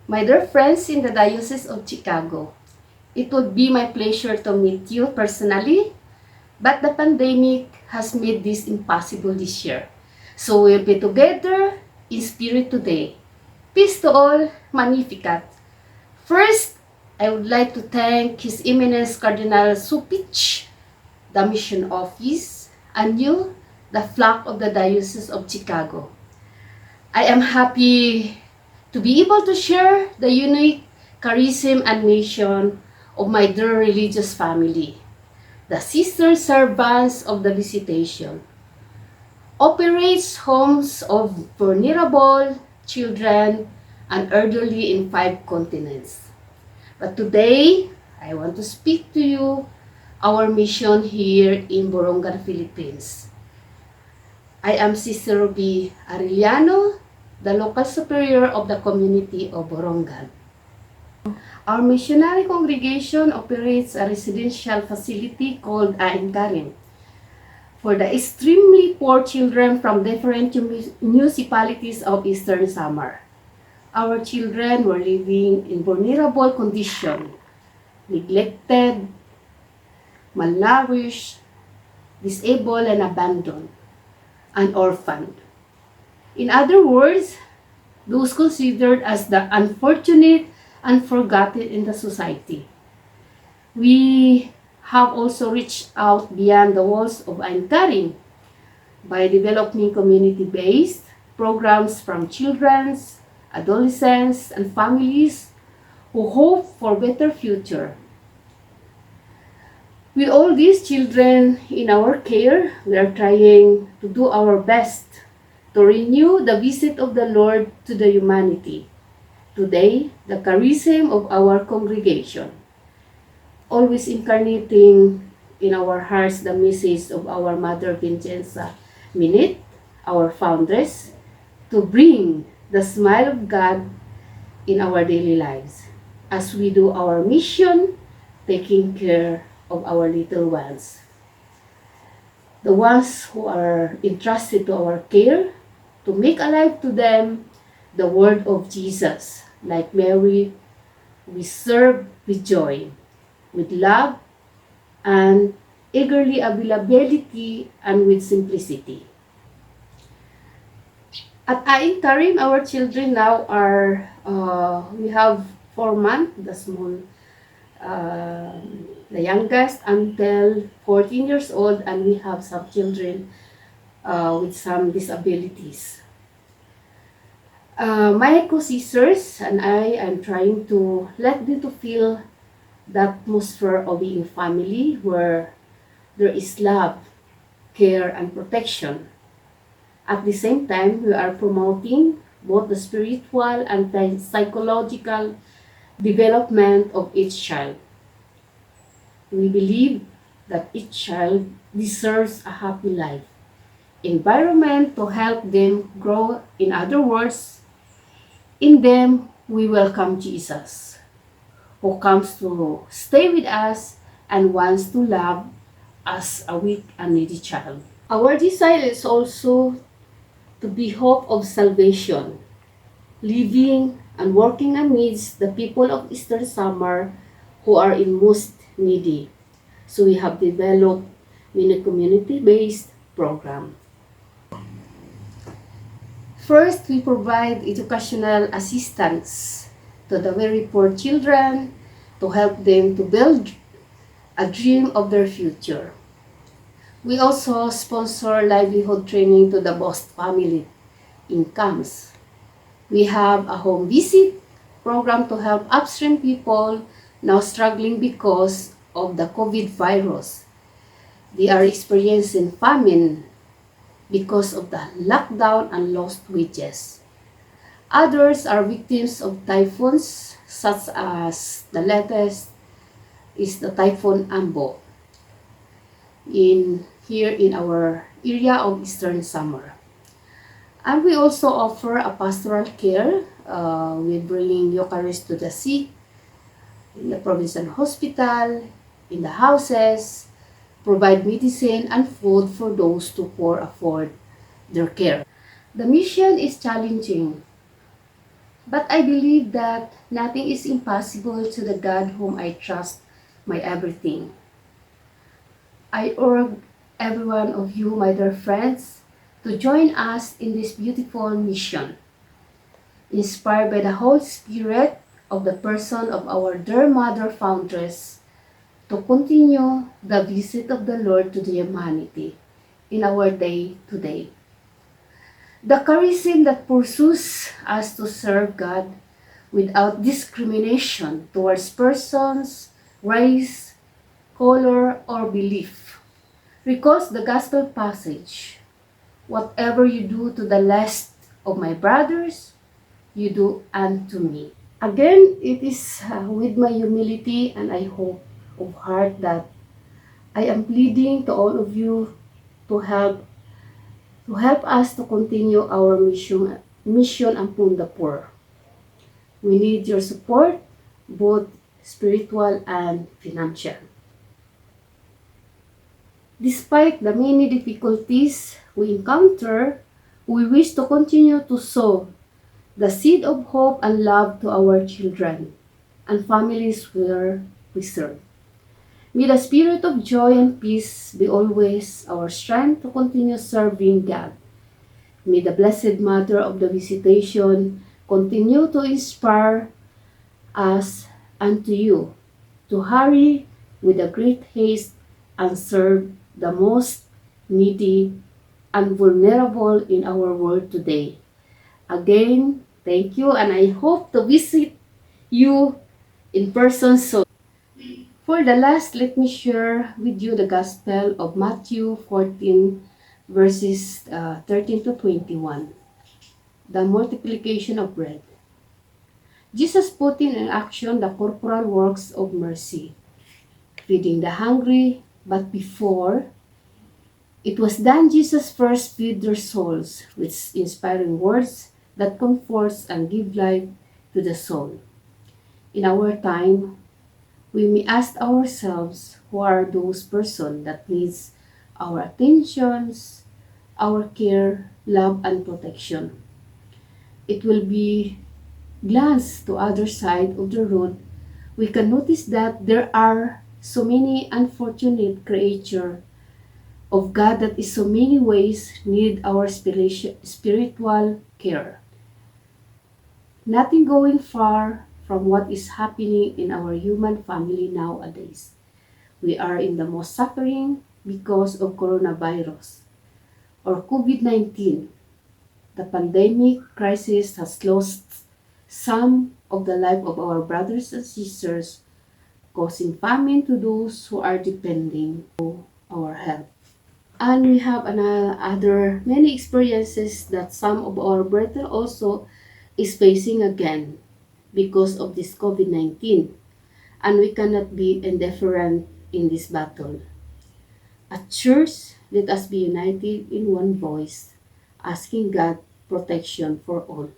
My dear friends in the Diocese of Chicago, it would be my pleasure to meet you personally, but the pandemic has made this impossible this year. So we'll be together in spirit today. Peace to all, Magnificat. First, I would like to thank His Eminence Cardinal Supich, the Mission Office, and you, the flock of the Diocese of Chicago. I am happy to be able to share the unique charism and mission of my dear religious family, the Sister Servants of the Visitation. Operates homes of vulnerable children and elderly in 5 continents. But today, I want to speak to you our mission here in Borongan, Philippines. I am Sister Ruby Arellano, the local superior of the community of Borongan. Our missionary congregation operates a residential facility called Ain Karim for the extremely poor children from different municipalities of Eastern Samar. Our children were living in vulnerable condition, neglected, malnourished, disabled and abandoned, and orphaned. In other words, those considered as the unfortunate and forgotten in the society. We have also reached out beyond the walls of Ain Karim by developing community-based programs from children's, adolescents, and families who hope for better future. With all these children in our care, we are trying to do our best to renew the visit of the Lord to the humanity. Today, the charism of our congregation, always incarnating in our hearts the message of our Mother Vincenza Minute, our foundress, to bring the smile of God in our daily lives as we do our mission, taking care of our little ones. The ones who are entrusted to our care, to make alive to them the word of Jesus. Like Mary, we serve with joy, with love, and eagerly availability, and with simplicity. At Ain Karim, our children now are, we have 4 months, the small, the youngest until 14 years old, and we have some children with some disabilities. My co-sisters and I am trying to let them to feel the atmosphere of being family where there is love, care, and protection. At the same time, we are promoting both the spiritual and the psychological development of each child. We believe that each child deserves a happy life, environment to help them grow. In other words, in them we welcome Jesus, who comes to stay with us and wants to love as a weak and needy child. Our desire is also to be hope of salvation, living and working amidst the people of Eastern Samar who are in most needy. So we have developed many community-based programs. First, we provide educational assistance to the very poor children to help them to build a dream of their future. We also sponsor livelihood training to the Bost family in camps. We have a home visit program to help upstream people now struggling because of the COVID virus. They are experiencing famine because of the lockdown and lost wages. Others are victims of typhoons, such as the latest is the Typhoon Ambo here in our area of Eastern Samar. And we also offer a pastoral care. We bring Eucharist to the sick in the provincial hospital, in the houses, provide medicine and food for those who poor afford their care. The mission is challenging. But I believe that nothing is impossible to the God whom I trust my everything. I urge every one of you, my dear friends, to join us in this beautiful mission, inspired by the Holy Spirit of the person of our dear Mother Foundress, to continue the visit of the Lord to the humanity in our day today. The charism that pursues us to serve God without discrimination towards persons, race, color, or belief. Recalls the gospel passage, "Whatever you do to the least of my brothers, you do unto me." Again, it is with my humility and I hope of heart that I am pleading to all of you to help us to continue our mission upon the poor. We need your support, both spiritual and financial. Despite the many difficulties we encounter, we wish to continue to sow the seed of hope and love to our children and families where we serve. May the spirit of joy and peace be always our strength to continue serving God. May the Blessed Mother of the Visitation continue to inspire us and to you to hurry with a great haste and serve the most needy and vulnerable in our world today. Again, thank you, and I hope to visit you in person soon. For the last, let me share with you the Gospel of Matthew 14, verses 13 to 21, the multiplication of bread. Jesus put in action the corporal works of mercy, feeding the hungry, but before it was done, Jesus first fed their souls with inspiring words that comforts and give life to the soul. In our time, we may ask ourselves who are those persons that needs our attentions, our care, love, and protection. It will be glance to other side of the road, we can notice that there are so many unfortunate creature of God that in so many ways need our spiritual care. Nothing going far from what is happening in our human family nowadays. We are in the most suffering because of coronavirus or COVID-19. The pandemic crisis has lost some of the life of our brothers and sisters, causing famine to those who are depending on our help. And we have other many experiences that some of our brethren also is facing again because of this COVID-19. And we cannot be indifferent in this battle. At church, let us be united in one voice, asking God protection for all.